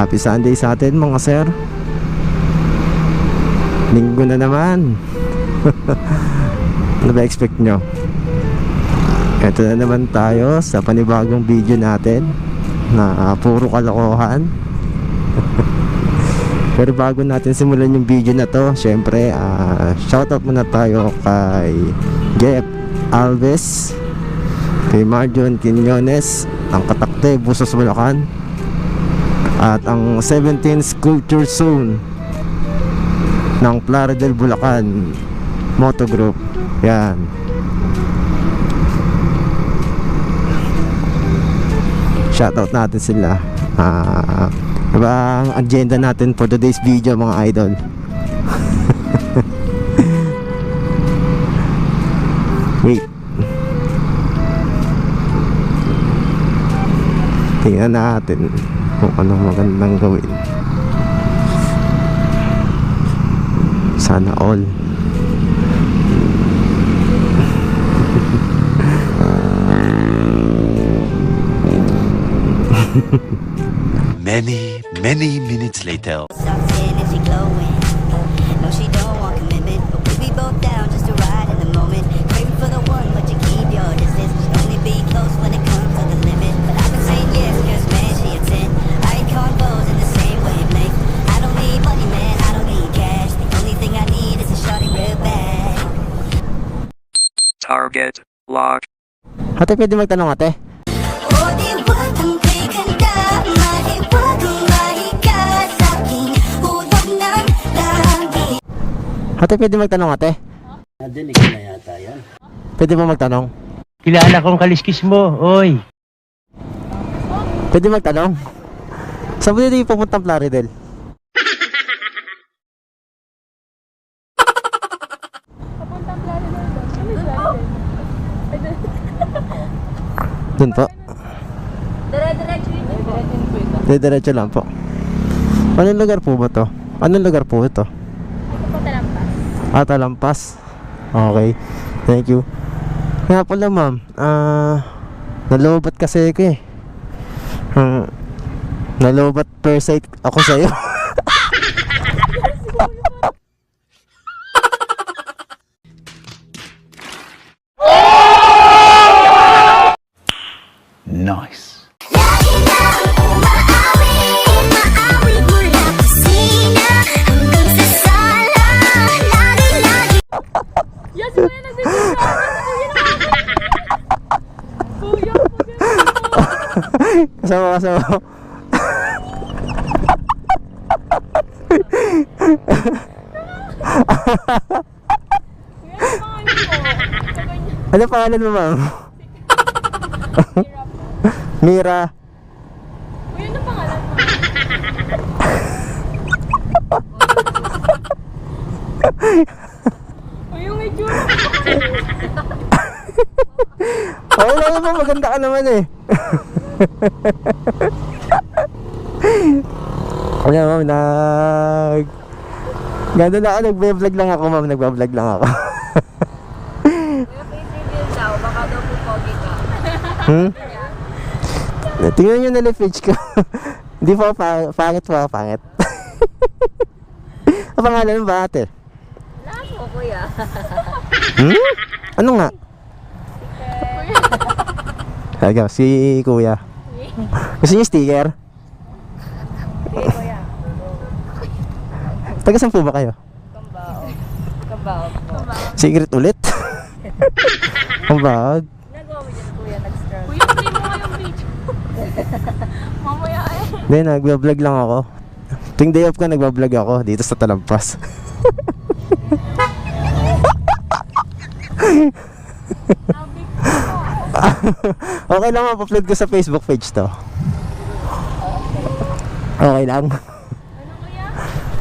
Happy Sunday sa atin mga sir. Linggo na naman. Ano ba expect nyo? Ito na naman tayo sa panibagong video natin na puro kalokohan. Pero bago natin simulan yung video na to, syempre shoutout muna tayo kay Jeff Alves, kay Marjon Quinones ang Katakte, Busos, Bulacan, at ang 17th Culture Zone ng Plaridel, Bulacan Moto Group. Yan. Shoutout natin sila. Diba ang agenda natin for today's video mga idol? Wait, tingnan natin kung anong magandang gawin. Sana all. Many minutes later. Target lock. Ate, pwede magtanong ate? Ate, pwede magtanong ate? Nadinig ko na yata yan. Pwede ba magtanong? Kilala kong kaliskis mo, oy. Pwede magtanong? Saan mo dito pupuntang Plaridel? Papuntang Plaridel doon. Ano yung Plaridel? Doon po. Dire-diretso yun. Dire-diretso po ito. Diretso lang po. Anong lugar po ba to? Anong lugar po ito? Ito po Talampas. Talampas. Okay. Thank you. Kaya pala ma'am, nalobat kasi ako eh. Nalobat per site ako sa'yo. Nice. Yes, kuya, nag-video ka. Kuya, Kasama. Ano pangalan mo ma'am? Mira. Kuya, ano pangalan mo? Uy, yung itsura. Okay lang naman, maganda ka naman eh. Kaya ma'am, gano'n na ako, nagbe-vlog lang ako ma'am, nagbe-vlog lang ako. Kuya, face reveal daw. Baka daw po pogi ka. Tingnan nyo na page ko. Hindi po, pangit po, pangit. Ang pangalan mo ba ate? Wala po, kuya. Ano nga? Talaga, si kuya. Gusto niyo sticker? Sige, kuya. Taga saan po ba kayo? Kambao po. Secret ulit? Ang bag. Nagawa mo dyan, kuya, nag-scroll. Kuya, play mo nga yung video. Mamaya eh. Hindi, nagbablog lang ako. Tuwing day off ko, nagbablog ako dito sa Talampas. Okay lang, ma-upload ko sa Facebook page to. Okay lang.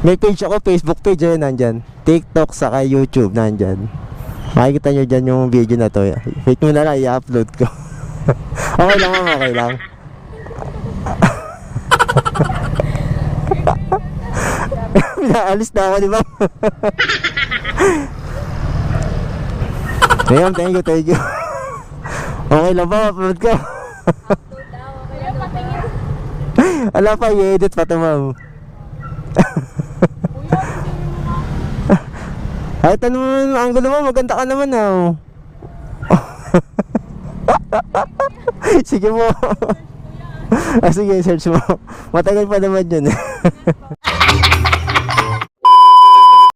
May page ako, Facebook page, ayun, nandyan. TikTok, saka YouTube, nandyan. Makikita nyo dyan yung video na to. Wait mo na lang, i-upload ko. Okay lang ma'am, okay lang. Pinaalis na ako ni ma'am. Ayun, thank you. Okay lang ba, upload ko? Kuya, patingin. Ala pa, i-edit pa ito, ma'am. Kahit ano naman, ang gulo mo, maganda ka naman, ah. Sige mo. Sige, search mo. Matagal pa naman yun.